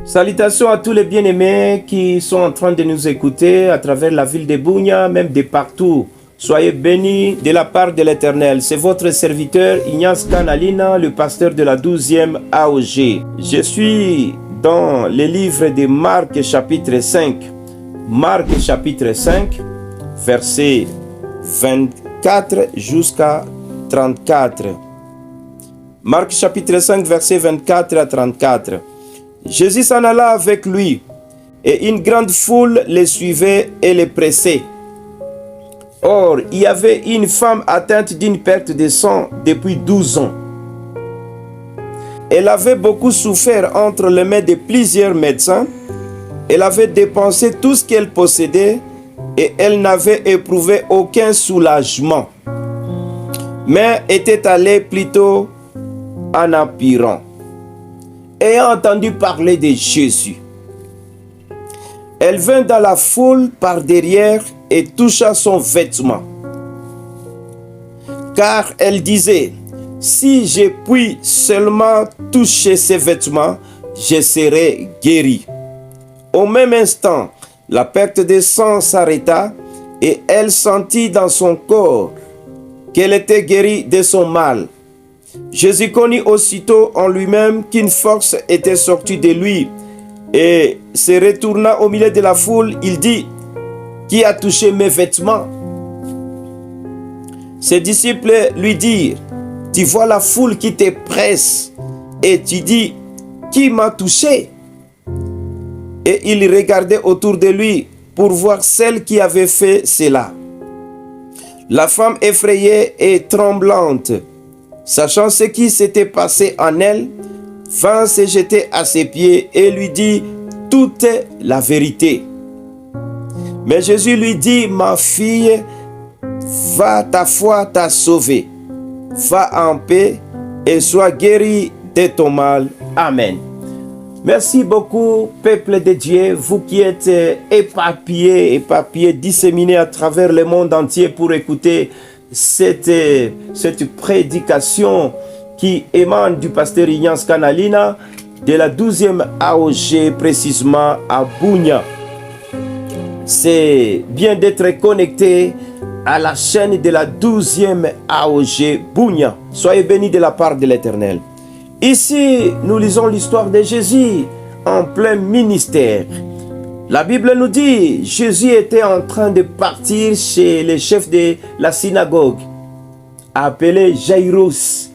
Salutations à tous les bien-aimés qui sont en train de nous écouter à travers la ville de Bunia, même de partout. Soyez bénis de la part de l'Éternel. C'est votre serviteur Ignace Kanalina, le pasteur de la 12e AOG. Je suis dans le livre de Marc chapitre 5. Marc chapitre 5, verset 24 jusqu'à 34. Marc chapitre 5, verset 24 à 34. Jésus s'en alla avec lui, et une grande foule les suivait et les pressait. Or, il y avait une femme atteinte d'une perte de sang depuis 12 ans. Elle avait beaucoup souffert entre les mains de plusieurs médecins. Elle avait dépensé tout ce qu'elle possédait et elle n'avait éprouvé aucun soulagement, mais était allée plutôt en empirant. Ayant entendu parler de Jésus, elle vint dans la foule par derrière et toucha son vêtement. Car elle disait, si je puis seulement toucher ses vêtements, je serai guérie. Au même instant, la perte de sang s'arrêta et elle sentit dans son corps qu'elle était guérie de son mal. Jésus connut aussitôt en lui-même qu'une force était sortie de lui et se retourna au milieu de la foule. Il dit, qui a touché mes vêtements? Ses disciples lui dirent, tu vois la foule qui te presse et tu dis, qui m'a touché? Et il regardait autour de lui pour voir celle qui avait fait cela. La femme effrayée et tremblante, sachant ce qui s'était passé en elle, vint se jeter à ses pieds et lui dit toute la vérité. Mais Jésus lui dit, ma fille, va, ta foi t'a sauvée. Va en paix et sois guérie de ton mal. Amen. Merci beaucoup, peuple de Dieu, vous qui êtes éparpillés, disséminés à travers le monde entier pour écouter cette prédication qui émane du pasteur Ignace Kanalina de la 12e AOG, précisément à Bunia. C'est bien d'être connecté à la chaîne de la 12e AOG Bunia. Soyez bénis de la part de l'Éternel. Ici, nous lisons l'histoire de Jésus en plein ministère. La Bible nous dit, Jésus était en train de partir chez le chef de la synagogue, appelé Jairus.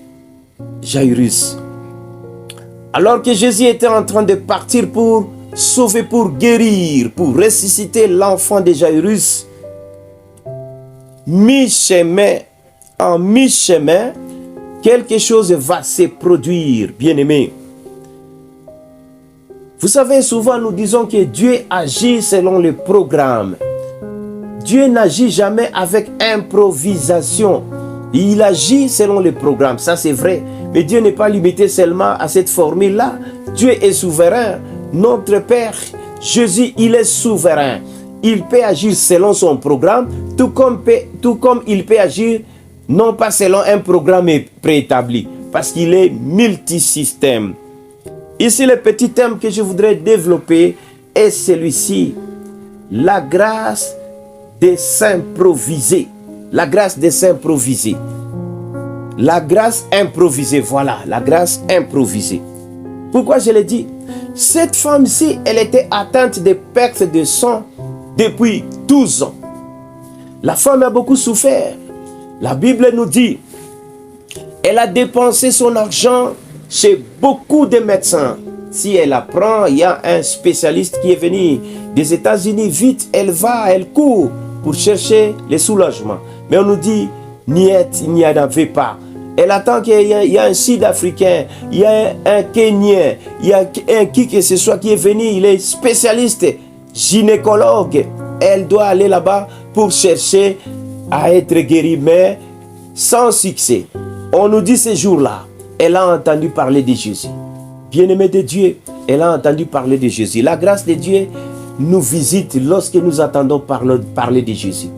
Alors que Jésus était en train de partir pour sauver, pour guérir, pour ressusciter l'enfant de Jairus, en mi-chemin, quelque chose va se produire, bien-aimés. Vous savez, souvent nous disons que Dieu agit selon le programme. Dieu n'agit jamais avec improvisation. Il agit selon le programme, ça c'est vrai. Mais Dieu n'est pas limité seulement à cette formule-là. Dieu est souverain. Notre Père, Jésus, il est souverain. Il peut agir selon son programme, tout comme il peut agir non pas selon un programme préétabli, parce qu'il est multisystème. Ici, le petit thème que je voudrais développer est celui-ci. La grâce de s'improviser. La grâce de s'improviser. La grâce improvisée, voilà, la grâce improvisée. Pourquoi je l'ai dit? Cette femme-ci, elle était atteinte de perte de sang depuis 12 ans. La femme a beaucoup souffert. La Bible nous dit, elle a dépensé son argent chez beaucoup de médecins. Si elle apprend, il y a un spécialiste qui est venu des États-Unis, vite, elle va, elle court pour chercher les soulagements. Mais on nous dit, il n'y en avait pas. Elle attend qu'il y a un Sud-Africain, il y a un Kenyan, il y a un qui que ce soit qui est venu, il est spécialiste, gynécologue. Elle doit aller là-bas pour chercher à être guérie, mais sans succès. On nous dit ces jours-là, elle a entendu parler de Jésus. Bien-aimée de Dieu, elle a entendu parler de Jésus. La grâce de Dieu nous visite lorsque nous entendons parler de Jésus.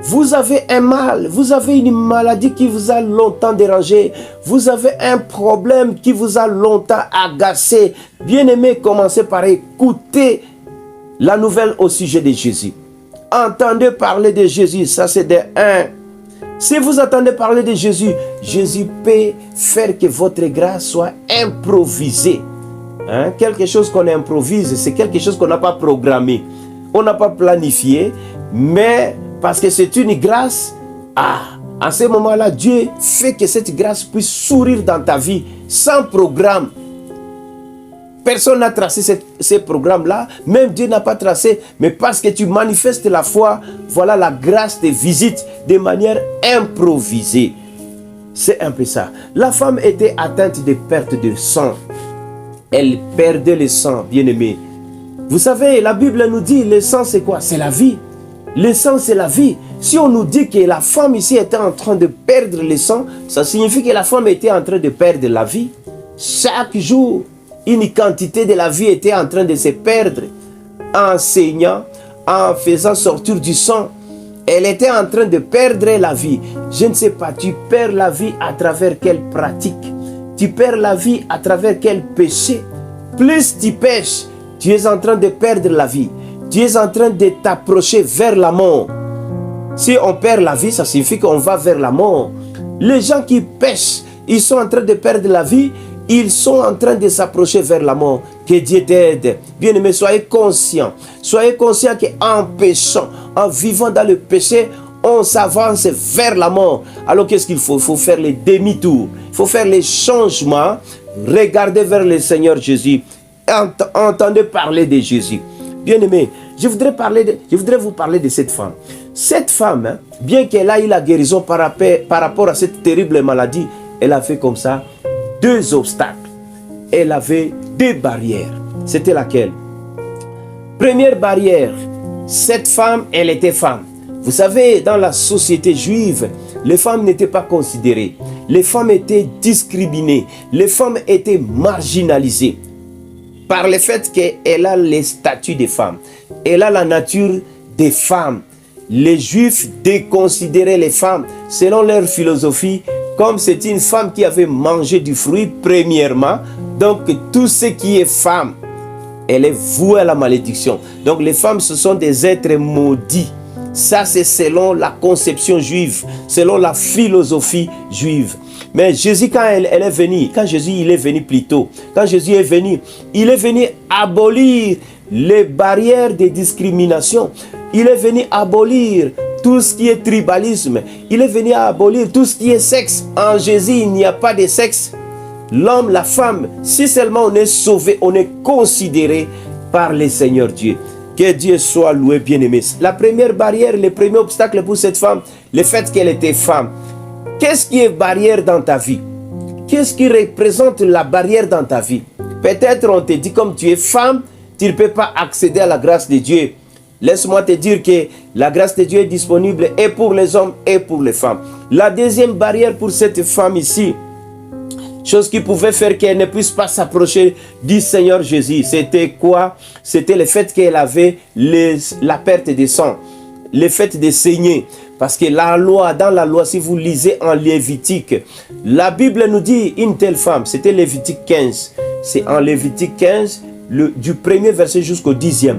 Vous avez un mal, vous avez une maladie qui vous a longtemps dérangé, vous avez un problème qui vous a longtemps agacé. Bien-aimé, commencez par écouter la nouvelle au sujet de Jésus. Entendez parler de Jésus, ça c'est de 1. Si vous entendez parler de Jésus, Jésus peut faire que votre grâce soit improvisée. Quelque chose qu'on improvise, c'est quelque chose qu'on n'a pas programmé, on n'a pas planifié, mais parce que c'est une grâce, à ce moment-là, Dieu fait que cette grâce puisse sourire dans ta vie sans programme. Personne n'a tracé ces programmes-là, même Dieu n'a pas tracé, mais parce que tu manifestes la foi, voilà, la grâce te visite de manière improvisée. C'est un peu ça. La femme était atteinte de perte de sang. Elle perdait le sang, bien-aimé. Vous savez, la Bible nous dit, le sang c'est quoi? C'est la vie. Le sang c'est la vie. Si on nous dit que la femme ici était en train de perdre le sang, ça signifie que la femme était en train de perdre la vie. Chaque jour, une quantité de la vie était en train de se perdre. En saignant, en faisant sortir du sang, elle était en train de perdre la vie. Je ne sais pas, tu perds la vie à travers quelle pratique? Tu perds la vie à travers quel péché? Plus tu pêches, tu es en train de perdre la vie. Tu es en train de t'approcher vers la mort. Si on perd la vie, ça signifie qu'on va vers la mort. Les gens qui pêchent, ils sont en train de perdre la vie. Ils sont en train de s'approcher vers la mort. Que Dieu t'aide. Bien-aimés, soyez conscients. Soyez conscients qu'en péchant, en vivant dans le péché, on s'avance vers la mort. Alors qu'est-ce qu'il faut? Il faut faire les demi-tours. Il faut faire les changements. Regardez vers le Seigneur Jésus. Entendez parler de Jésus. Bien-aimés, je voudrais vous parler de cette femme. Cette femme, bien qu'elle ait eu la guérison par rapport à cette terrible maladie, elle a fait comme ça 2 obstacles. Elle avait 2 barrières. C'était laquelle? Première barrière, cette femme, elle était femme. Vous savez, dans la société juive, les femmes n'étaient pas considérées. Les femmes étaient discriminées. Les femmes étaient marginalisées. Par le fait qu'elle a les statuts des femmes. Elle a la nature des femmes. Les Juifs déconsidéraient les femmes selon leur philosophie comme c'est une femme qui avait mangé du fruit premièrement. Donc tout ce qui est femme, elle est vouée à la malédiction. Donc les femmes, ce sont des êtres maudits. Ça, c'est selon la conception juive, selon la philosophie juive. Mais Jésus, quand elle est venue, quand Jésus il est venu plus tôt, quand Jésus est venu, il est venu abolir les barrières de discrimination. Il est venu abolir tout ce qui est tribalisme. Il est venu abolir tout ce qui est sexe. En Jésus, il n'y a pas de sexe. L'homme, la femme, si seulement on est sauvé, on est considéré par le Seigneur Dieu. Que Dieu soit loué, bien-aimé. La première barrière, le premier obstacle pour cette femme, le fait qu'elle était femme. Qu'est-ce qui est barrière dans ta vie? Qu'est-ce qui représente la barrière dans ta vie? Peut-être on te dit comme tu es femme, tu ne peux pas accéder à la grâce de Dieu. Laisse-moi te dire que la grâce de Dieu est disponible et pour les hommes et pour les femmes. La deuxième barrière pour cette femme ici, chose qui pouvait faire qu'elle ne puisse pas s'approcher du Seigneur Jésus, c'était quoi? C'était le fait qu'elle avait la perte de sang, le fait de saigner. Parce que dans la loi, si vous lisez en Lévitique, la Bible nous dit une telle femme, c'était Lévitique 15. C'est en Lévitique 15, du premier verset jusqu'au 10e.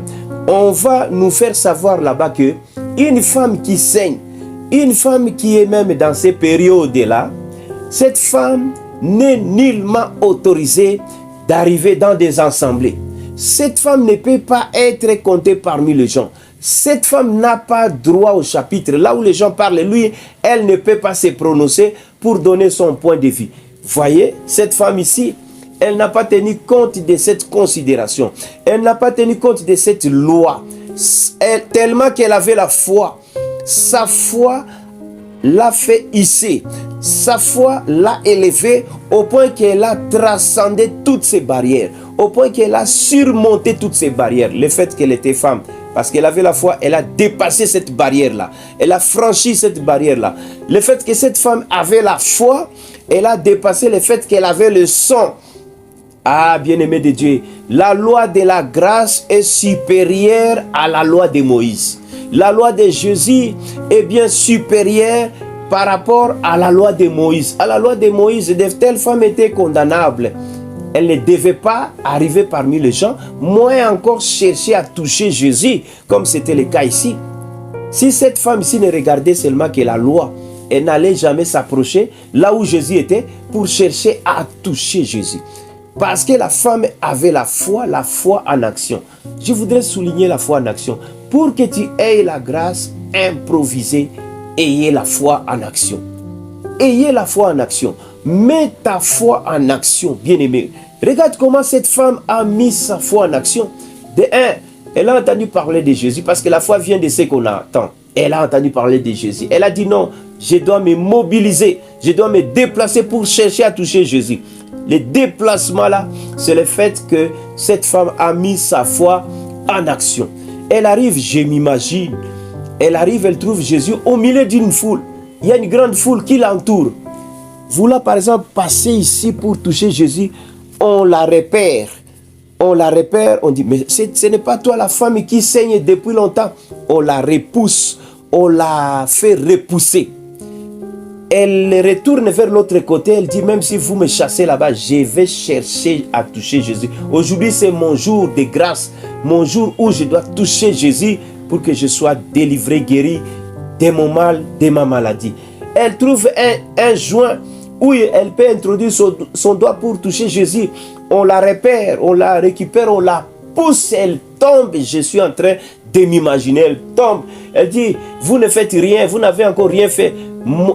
On va nous faire savoir là-bas que une femme qui saigne, une femme qui est même dans ces périodes-là, cette femme n'est nullement autorisée d'arriver dans des assemblées. Cette femme ne peut pas être comptée parmi les gens. Cette femme n'a pas droit au chapitre. Là où les gens parlent, lui, elle ne peut pas se prononcer pour donner son point de vue. Voyez, cette femme ici, elle n'a pas tenu compte de cette considération. Elle n'a pas tenu compte de cette loi. Tellement qu'elle avait la foi. Sa foi l'a fait hisser. Sa foi l'a élevée au point qu'elle a transcendé toutes ces barrières. Au point qu'elle a surmonté toutes ces barrières. Le fait qu'elle était femme. Parce qu'elle avait la foi, elle a dépassé cette barrière-là. Elle a franchi cette barrière-là. Le fait que cette femme avait la foi, elle a dépassé le fait qu'elle avait le sang. Ah, bien-aimé de Dieu, la loi de la grâce est supérieure à la loi de Moïse. La loi de Jésus est bien supérieure par rapport à la loi de Moïse. À la loi de Moïse, de telles femmes étaient condamnables. Elles ne devaient pas arriver parmi les gens, moins encore chercher à toucher Jésus, comme c'était le cas ici. Si cette femme ici ne regardait seulement que la loi, elle n'allait jamais s'approcher là où Jésus était pour chercher à toucher Jésus. Parce que la femme avait la foi en action. Je voudrais souligner la foi en action. Pour que tu aies la grâce improvisée, ayez la foi en action. Ayez la foi en action. Mets ta foi en action, bien-aimé. Regarde comment cette femme a mis sa foi en action. De un, elle a entendu parler de Jésus parce que la foi vient de ce qu'on attend. Elle a entendu parler de Jésus. Elle a dit non, je dois me mobiliser, je dois me déplacer pour chercher à toucher Jésus. Le déplacement là, c'est le fait que cette femme a mis sa foi en action. Elle arrive, je m'imagine, elle arrive, elle trouve Jésus au milieu d'une foule. Il y a une grande foule qui l'entoure. Vous là, par exemple, passez ici pour toucher Jésus, on la repère. On la repère, on dit, mais ce n'est pas toi la femme qui saigne depuis longtemps. On la repousse, on la fait repousser. Elle retourne vers l'autre côté, elle dit, même si vous me chassez là-bas, je vais chercher à toucher Jésus. Aujourd'hui, c'est mon jour de grâce, mon jour où je dois toucher Jésus pour que je sois délivré, guéri de mon mal, de ma maladie. Elle trouve un joint où elle peut introduire son doigt pour toucher Jésus. On la repère, on la récupère, on la pousse, elle tombe. Je suis en train de m'imaginer, elle tombe. Elle dit, vous ne faites rien, vous n'avez encore rien fait.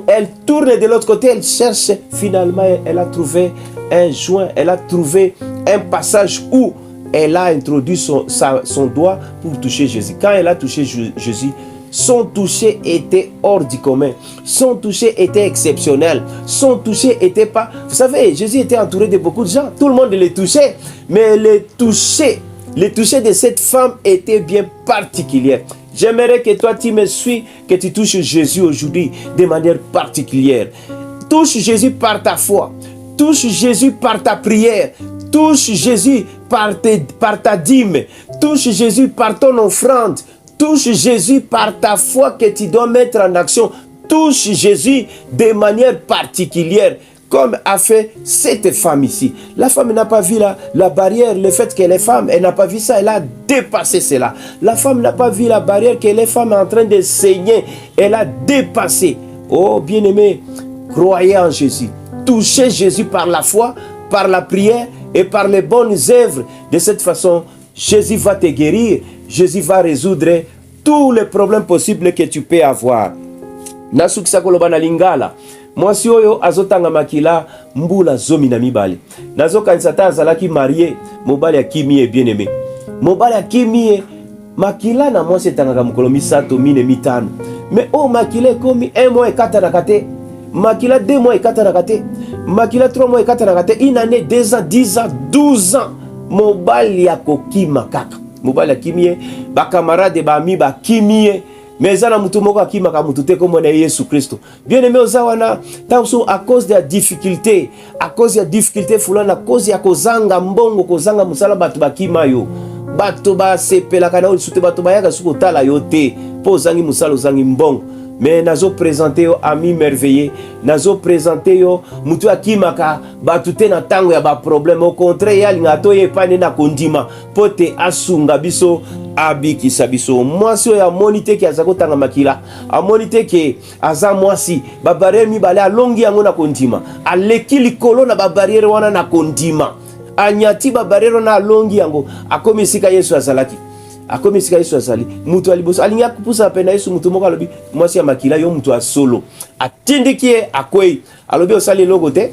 Elle tourne de l'autre côté, elle cherche. Finalement, elle a trouvé un joint, elle a trouvé un passage où elle a introduit son doigt pour toucher Jésus. Quand elle a touché Jésus, son toucher était hors du commun. Son toucher était exceptionnel. Son toucher était pas... Vous savez, Jésus était entouré de beaucoup de gens. Tout le monde le touchait. Mais le toucher de cette femme était bien particulier. J'aimerais que toi, tu me suis, que tu touches Jésus aujourd'hui de manière particulière. Touche Jésus par ta foi. Touche Jésus par ta prière. Touche Jésus par ta dîme. Touche Jésus par ton offrande. Touche Jésus par ta foi que tu dois mettre en action. Touche Jésus de manière particulière, comme a fait cette femme ici. La femme n'a pas vu la barrière, le fait qu'elle est femme, elle n'a pas vu ça, elle a dépassé cela. La femme n'a pas vu la barrière qu'elle est femme en train de saigner, elle a dépassé. Oh bien-aimé, croyez en Jésus. Touchez Jésus par la foi, par la prière et par les bonnes œuvres. De cette façon, Jésus va te guérir. Jésus va résoudre tous les problèmes possibles que tu peux avoir. Nasukisa koloba na lingala. Mwasi oyo azotanga makila mbula zomi na mibale. Nazokanisa ta azalaki marié mobali ya kimie bien-aimé. Mobali ya kimie makila na mwasi etangaka mukolo misato mine mitano. Mais oh makila ekomi 1 mois ekatanaka te. Makila 2 mois ekatanaka te. Makila 3 mois ekatanaka te. Une année, 2 ans, 10 ans, 12 ans. Mobali ya kokima kaka. Mobali ya kimie, ba camarade ba ami ba kimie. Mais ça na mutu moko akima ka mutu te comme on est Jésus Christ. Bien-aimé ozawana, tanso à cause de la difficulté, à cause de la difficulté fulana, à cause ya kozanga mbongo, kozanga musala batu bakima yo. Batu ba sepela kana olisute batu bayaka suko tala yo te. Po ozangi musala ozangi mbongo. Mais nazo présenter yo ami merveilleux, nazo présenter yo mutu akimaka batute na tango ya ba problème. Au contraire ya lingato ye pane na kondima pote asunga biso abikisa biso. Mwasi oyo amonite ki azako tanga makila, amonite ki aza mwasi ba barrière mibale alongi yango na kondima, aleki likolo na ba barrière wana na kondima, anyati ba barrière na alongi yango, akomi sika Yesu azalaki. Akomi sika Yesu azali mutu aliboso alinga kupusa pena Yesu mutu moko alobi mwasi ya makila yo mutu asolo atindikie akwei alobi osali logo te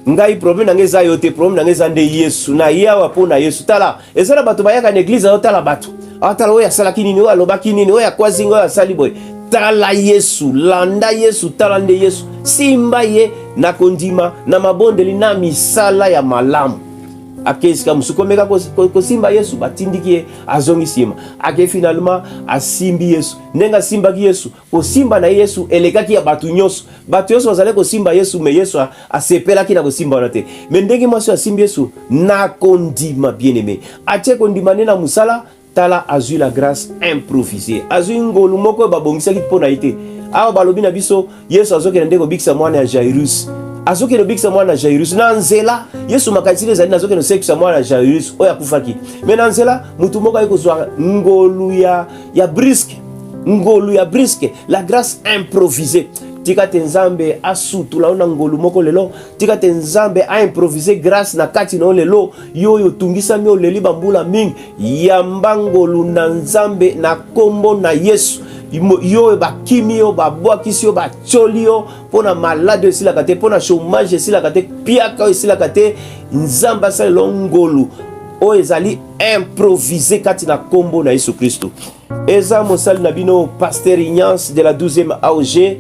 ngai problème na ngeza yo te, problème na ngeza nde Yesu na yawa po na Yesu tala ezala bato bayaka na église otala bato atala oya sala kinini oya loba kinini oya kwazingo oya sali boy tala Yesu landa Yesu tala nde Yesu simba ye na kondima na mabondeli na misala ya malamu. Akesika musukomeka kosimba Yesu batindiki azongi sima ake finalement asimbi Yesu nenga simba ki Yesu kosimba na Yesu elekaki ya batu nyonso bazale kosimba Yesu me Yesu asepela ki na kosimba na te me ndenge mwasi asimbi Yesu na kondima bien-aimé atie kondima na musala tala azui la grâce improvisée. Azui ngolu moko babongisa ki pona ite. Awa balobi na biso Yesu azoke ndeko bikisa mwana ya Jairus. Azoke no bikisa mwana ya Jairus na nzela Yesu makatile zali azoke no sekisa mwana ya Jairus oya kufaki. Mais na nzela mutu moko ayiko zwa ngolu ya briske. Ngolu ya briske, la grâce improvisée. Tika tenzambe asutu laona ngolu moko lelo. Tika tenzambe a improvisé grâce na kati no lelo. Yo tungisa mio leli bambula ming. Yamba ngolu na nzambe na kombo na Yesu. Yo bakimi yo babwakisi yo bacholi yo pona malade esila kate pona chômage esila kate piaka esila kate nzamba sa longolu o ezali improvisé kati na kombo na Yesu Kristo. Eza mosali na bino Pasteur Ignace de la 12e AOG,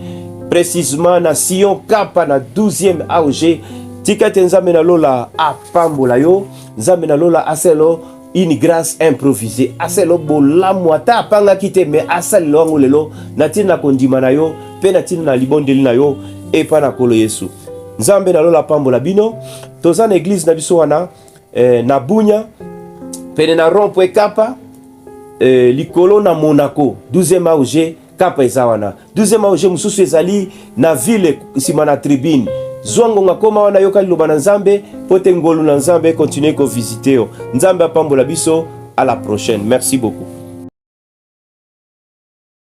précisément na Sion Kapa na 12e AOG. Tika tenzambe na lola apambola yo, nzambe na lola aselo une grâce improvisée. Aselo bolamu ata apanga kite me asali longo lelo natina kondima na yo, pe natina na libondeli na yo epa na kolo Yesu. Nzambe na lola pambola bino, toza na église na biso wana na Bunya, pene na rond-point Kapa, likolo na Monaco, 12e AOG Kapa ezawana. 12e AOG mususu ezali na ville sima na tribune. Zwango ngakoma wana yoka liloba na Nzambe, pote ngolu na Nzambe continue ko visiter yo. Nzambe apambola biso, à la prochaine. Merci beaucoup.